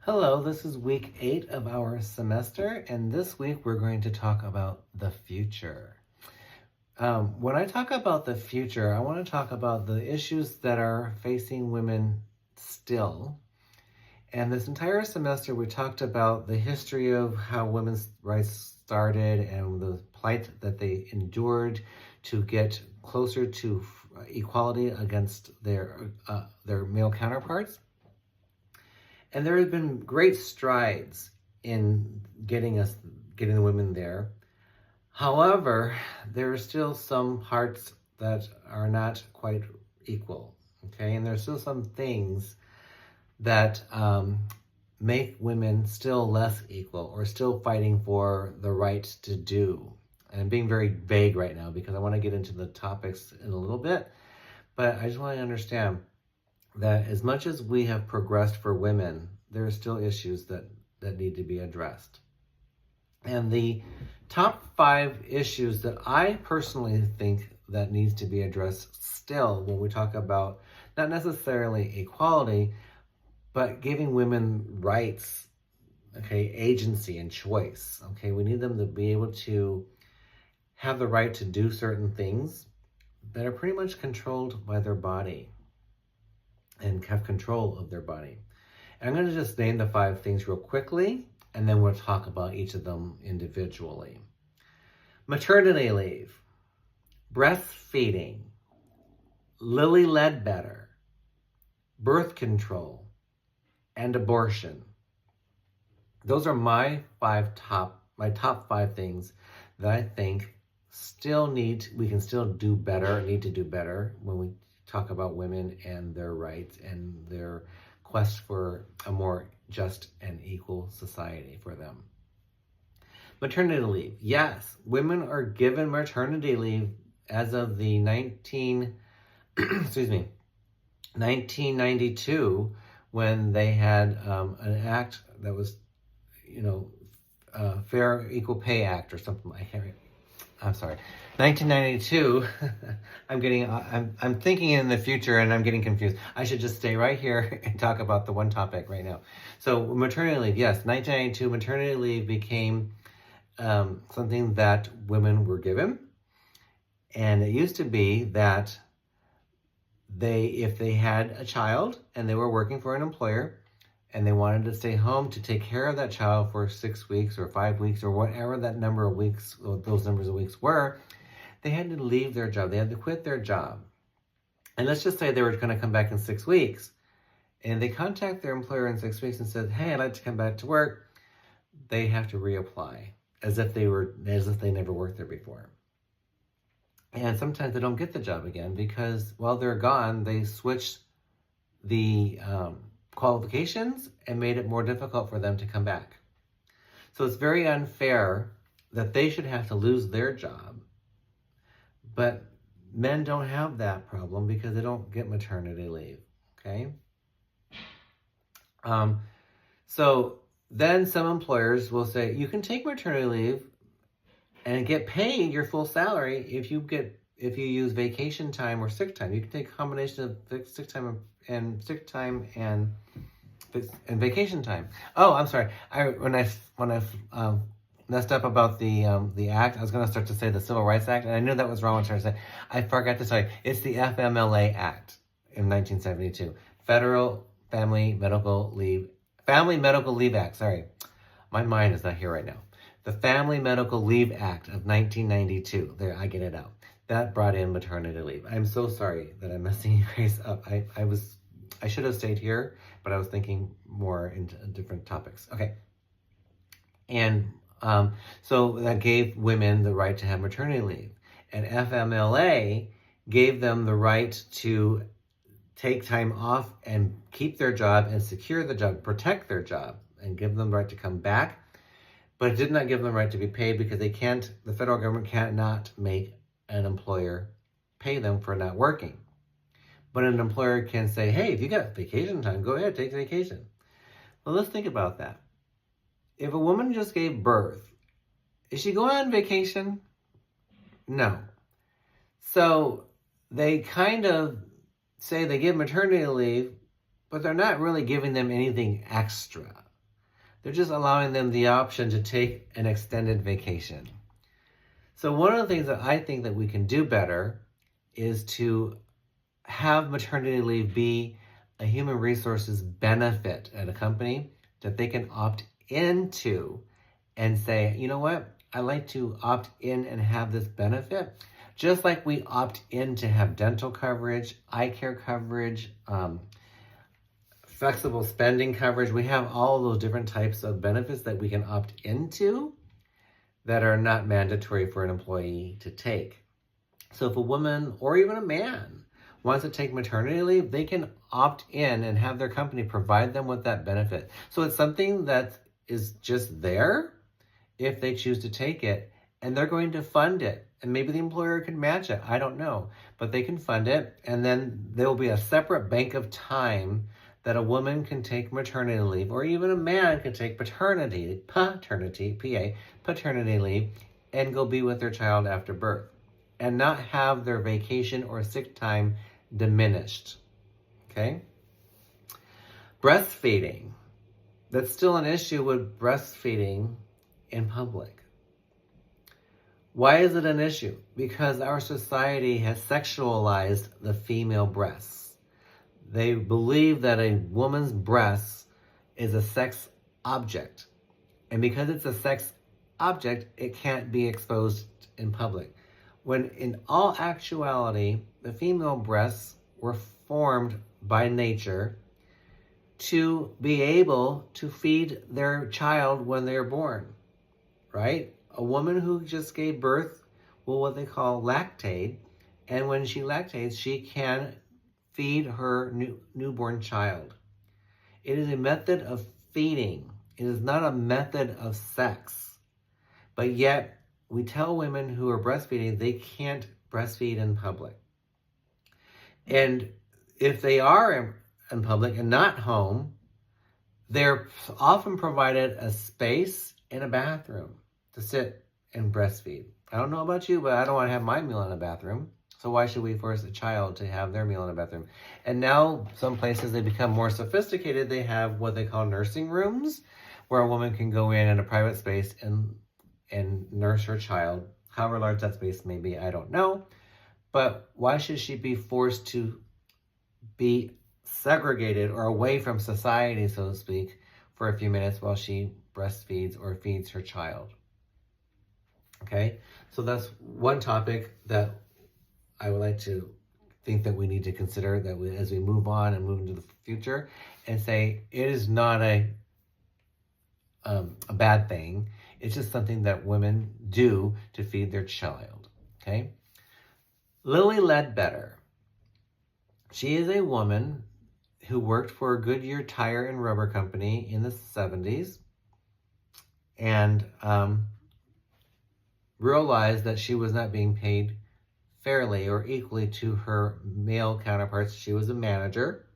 Hello, this is week 8 of our semester, and this week we're going to talk about the future. When I talk about the future, I want to talk about the issues that are facing women still. And this entire semester, we talked about the history of how women's rights started and the plight that they endured to get closer to equality against their male counterparts. And there have been great strides in getting the women there. However, there are still some parts that are not quite equal, okay? And there's still some things that make women still less equal or still fighting for the right to do. And I'm being very vague right now because I want to get into the topics in a little bit, but I just want to understand that as much as we have progressed for women, there are still issues that need to be addressed. And the top 5 issues that I personally think that needs to be addressed still when we talk about not necessarily equality, but giving women rights, okay, agency and choice, okay? We need them to be able to have the right to do certain things that are pretty much controlled by their body and have control of their body. And I'm going to just name the 5 things real quickly, and then we'll talk about each of them individually. Maternity leave, breastfeeding, Lilly Ledbetter, birth control, and abortion. Those are my top 5 things that I think we can still do better, need to do better when we talk about women and their rights and their quest for a more just and equal society for them. Maternity leave. Yes, women are given maternity leave as of the 1992 when they had an act that was, Fair Equal Pay Act or something like that. I'm sorry, 1992. I'm thinking in the future and I'm getting confused. I should just stay right here and talk about the one topic right now. So maternity leave, yes, 1992 maternity leave became something that women were given. And it used to be that if they had a child and they were working for an employer and they wanted to stay home to take care of that child for 6 weeks or 5 weeks or whatever that number of weeks, or those numbers of weeks were, they had to leave their job. They had to quit their job. And let's just say they were going to come back in 6 weeks. And they contact their employer in 6 weeks and said, hey, I'd like to come back to work. They have to reapply as if they never worked there before. And sometimes they don't get the job again because while they're gone, they switched the qualifications and made it more difficult for them to come back. So it's very unfair that they should have to lose their job, but men don't have that problem because they don't get maternity leave, okay? So then some employers will say, you can take maternity leave and get paid your full salary if you use vacation time or sick time. You can take a combination of sick time and vacation time. Oh, I'm sorry. When I messed up about the act, I was going to start to say the Civil Rights Act, and I knew that was wrong. When I started to say, I forgot to tell you, it's the FMLA Act in 1972, Federal Family Medical Leave Act. Sorry, my mind is not here right now. The Family Medical Leave Act of 1992. There, I get it out. That brought in maternity leave. I'm so sorry that I'm messing you guys up. I should have stayed here, but I was thinking more into different topics. Okay. And so that gave women the right to have maternity leave. And FMLA gave them the right to take time off and keep their job and secure the job, protect their job, and give them the right to come back. But it did not give them the right to be paid because the federal government cannot make an employer pay them for not working. But an employer can say, hey, if you got vacation time, go ahead, take vacation. Well, let's think about that. If a woman just gave birth, is she going on vacation? No. So they kind of say they give maternity leave, but they're not really giving them anything extra. They're just allowing them the option to take an extended vacation. So one of the things that I think that we can do better is to have maternity leave be a human resources benefit at a company that they can opt into and say, you know what, I'd like to opt in and have this benefit. Just like we opt in to have dental coverage, eye care coverage, flexible spending coverage. We have all those different types of benefits that we can opt into that are not mandatory for an employee to take. So if a woman or even a man wants to take maternity leave, they can opt in and have their company provide them with that benefit. So it's something that is just there if they choose to take it, and they're going to fund it. And maybe the employer can match it. I don't know. But they can fund it, and then there will be a separate bank of time that a woman can take maternity leave, or even a man can take paternity leave, and go be with their child after birth, and not have their vacation or sick time diminished. Okay? Breastfeeding. That's still an issue with breastfeeding in public. Why is it an issue? Because our society has sexualized the female breasts. They believe that a woman's breast is a sex object. And because it's a sex object, it can't be exposed in public. When in all actuality, the female breasts were formed by nature to be able to feed their child when they're born, right? A woman who just gave birth will what they call lactate, and when she lactates, she can feed her newborn child. It is a method of feeding. It is not a method of sex. But yet, we tell women who are breastfeeding they can't breastfeed in public. And if they are in public and not home, they're often provided a space in a bathroom to sit and breastfeed. I don't know about you, but I don't want to have my meal in a bathroom. So why should we force a child to have their meal in a bathroom? And now some places they become more sophisticated. They have what they call nursing rooms, where a woman can go in a private space and nurse her child. However large that space may be, I don't know. But why should she be forced to be segregated or away from society, so to speak, for a few minutes while she breastfeeds or feeds her child? Okay, so that's one topic that I would like to think that we need to consider that as we move on and move into the future, and say it is not a bad thing. It's just something that women do to feed their child. Okay, Lily Ledbetter. She is a woman who worked for a Goodyear Tire and Rubber Company in the 70s, and realized that she was not being paid fairly or equally to her male counterparts. She was a manager.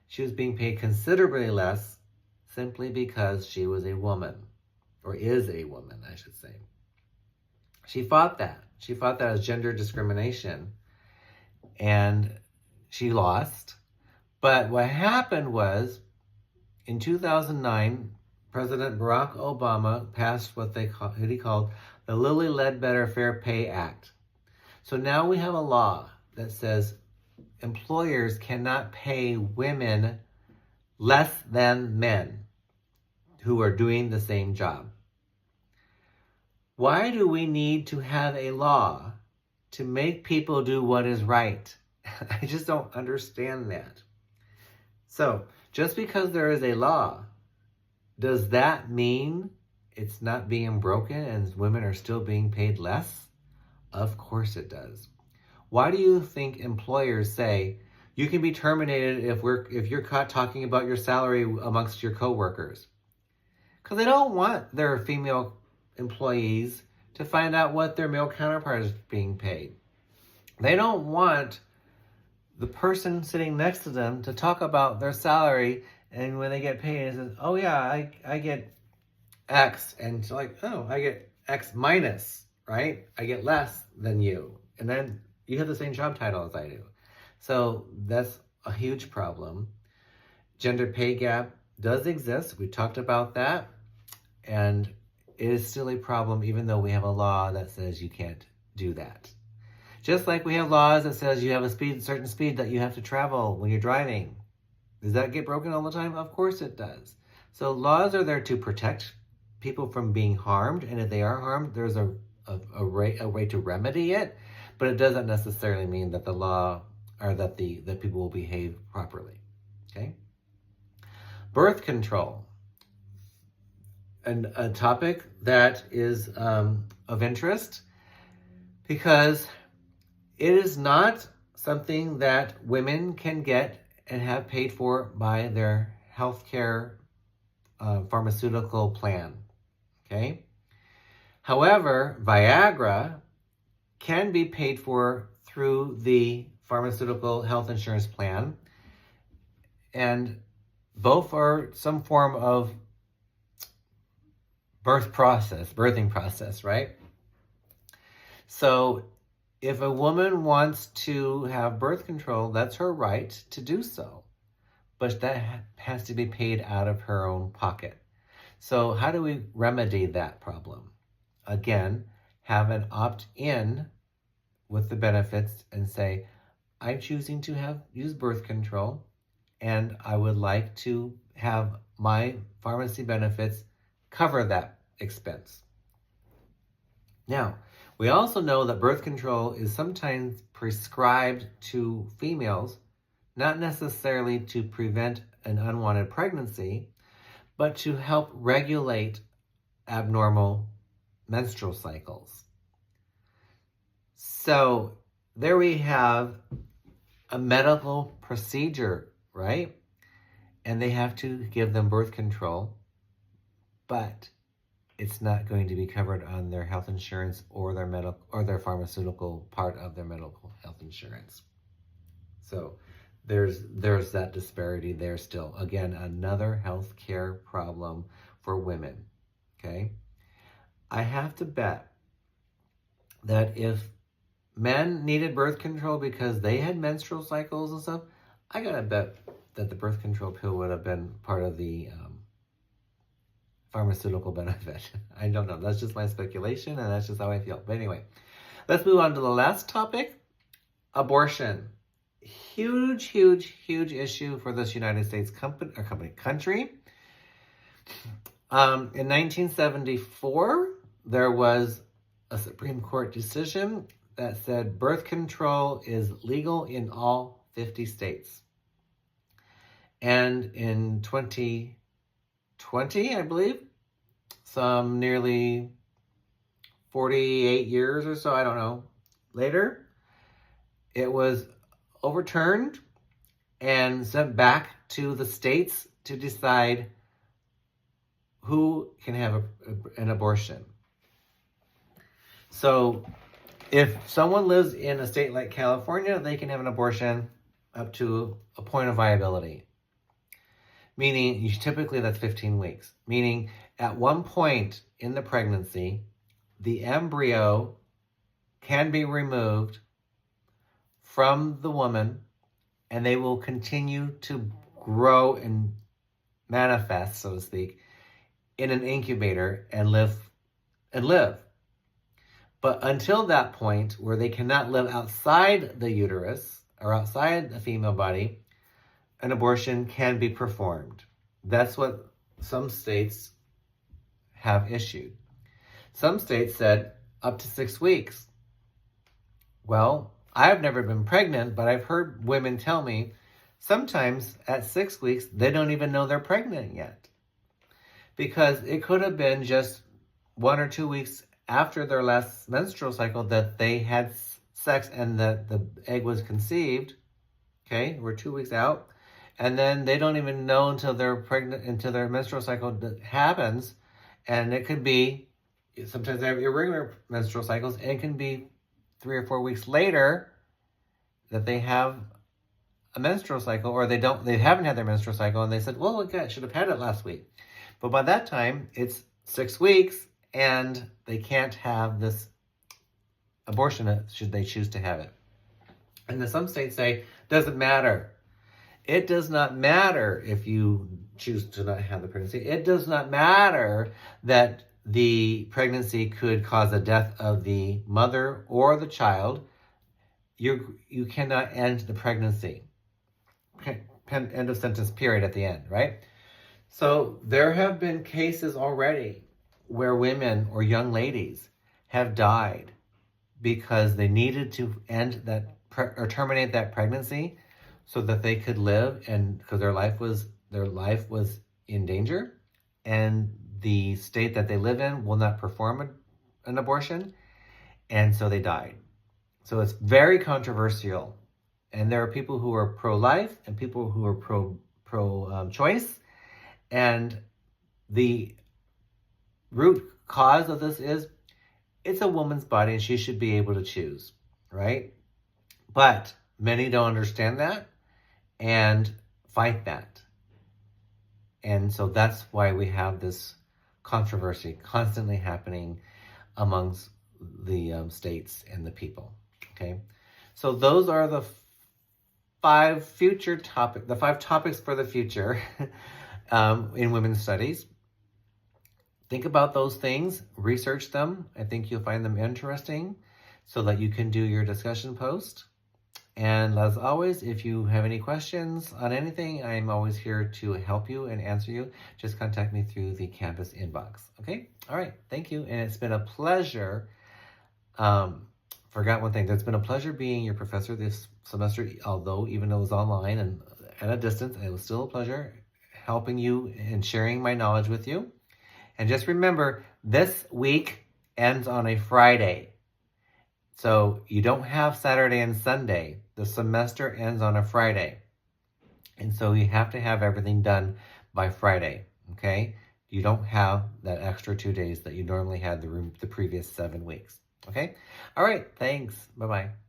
She was being paid considerably less simply because she was a woman, or is a woman, I should say. She fought that. She fought that as gender discrimination, and she lost. But what happened was, in 2009, President Barack Obama passed what he called the Lilly Ledbetter Fair Pay Act. So now we have a law that says employers cannot pay women less than men who are doing the same job. Why do we need to have a law to make people do what is right? I just don't understand that. So, just because there is a law, does that mean it's not being broken and women are still being paid less? Of course it does. Why do you think employers say you can be terminated if you're caught talking about your salary amongst your coworkers? Because they don't want their female employees to find out what their male counterpart is being paid. They don't want the person sitting next to them to talk about their salary, and when they get paid, it says, oh yeah, I get X, and it's like, oh, I get X minus, right? I get less than you. And then you have the same job title as I do. So that's a huge problem. Gender pay gap does exist. We talked about that. And it is still a problem even though we have a law that says you can't do that. Just like we have laws that says you have a certain speed that you have to travel when you're driving. Does that get broken all the time? Of course it does. So laws are there to protect people from being harmed, and if they are harmed, there's a way to remedy it, but it doesn't necessarily mean that the law or that the people will behave properly. Okay? Birth control, and a topic that is of interest because it is not something that women can get and have paid for by their healthcare pharmaceutical plan. Okay? However, Viagra can be paid for through the pharmaceutical health insurance plan, and both are some form of birthing process, right? So if a woman wants to have birth control, that's her right to do so, but that has to be paid out of her own pocket. So how do we remedy that problem? Again, have an opt-in with the benefits and say, I'm choosing to use birth control, and I would like to have my pharmacy benefits cover that expense. Now, we also know that birth control is sometimes prescribed to females, not necessarily to prevent an unwanted pregnancy, but to help regulate abnormal menstrual cycles. So there we have a medical procedure, right? And they have to give them birth control, but it's not going to be covered on their health insurance or their medical or their pharmaceutical part of their medical health insurance. So there's that disparity there still. Again, another healthcare problem for women. Okay? I have to bet that if men needed birth control because they had menstrual cycles and stuff, I gotta bet that the birth control pill would have been part of the pharmaceutical benefit. I don't know. That's just my speculation, and that's just how I feel. But anyway, let's move on to the last topic, abortion. Huge, huge, huge issue for this United States country. In 1974, there was a Supreme Court decision that said birth control is legal in all 50 states. And in 2020, I believe, some nearly 48 years or so, I don't know, later, it was overturned and sent back to the states to decide who can have an abortion. So if someone lives in a state like California, they can have an abortion up to a point of viability. Meaning, typically that's 15 weeks. Meaning, at one point in the pregnancy, the embryo can be removed from the woman, and they will continue to grow and manifest, so to speak, in an incubator and live. But until that point where they cannot live outside the uterus or outside the female body, an abortion can be performed. That's what some states have issued. Some states said up to 6 weeks. Well, I've never been pregnant, but I've heard women tell me sometimes at 6 weeks, they don't even know they're pregnant yet. Because it could have been just 1 or 2 weeks after their last menstrual cycle that they had sex and the egg was conceived. Okay, we're 2 weeks out. And then they don't even know until they're pregnant, until their menstrual cycle happens. And it could be, sometimes they have irregular menstrual cycles, and it can be 3 or 4 weeks later that they have a menstrual cycle, or they haven't had their menstrual cycle, and they said, well, okay, I should have had it last week. But by that time, it's 6 weeks, and they can't have this abortion should they choose to have it. And then some states say, doesn't matter. It does not matter if you choose to not have the pregnancy. It does not matter that the pregnancy could cause the death of the mother or the child. You cannot end the pregnancy. End of sentence, period, at the end, right? So there have been cases already where women or young ladies have died because they needed to end that or terminate that pregnancy so that they could live, and because their life was in danger, and the state that they live in will not perform an abortion, and so they died. So it's very controversial, and there are people who are pro-life and people who are pro-choice, and the root cause of this is it's a woman's body and she should be able to choose, right? But many don't understand that and fight that. And so that's why we have this controversy constantly happening amongst the states and the people, okay? So those are the five topics for the future in women's studies. Think about those things, research them. I think you'll find them interesting so that you can do your discussion post. And as always, if you have any questions on anything, I'm always here to help you and answer you. Just contact me through the campus inbox. Okay? All right. Thank you. And it's been a pleasure. Forgot one thing. It's been a pleasure being your professor this semester, although even though it was online and at a distance, it was still a pleasure helping you and sharing my knowledge with you. And just remember, this week ends on a Friday. So you don't have Saturday and Sunday. The semester ends on a Friday. And so you have to have everything done by Friday, okay? You don't have that extra 2 days that you normally had the previous 7 weeks, okay? All right, thanks. Bye-bye.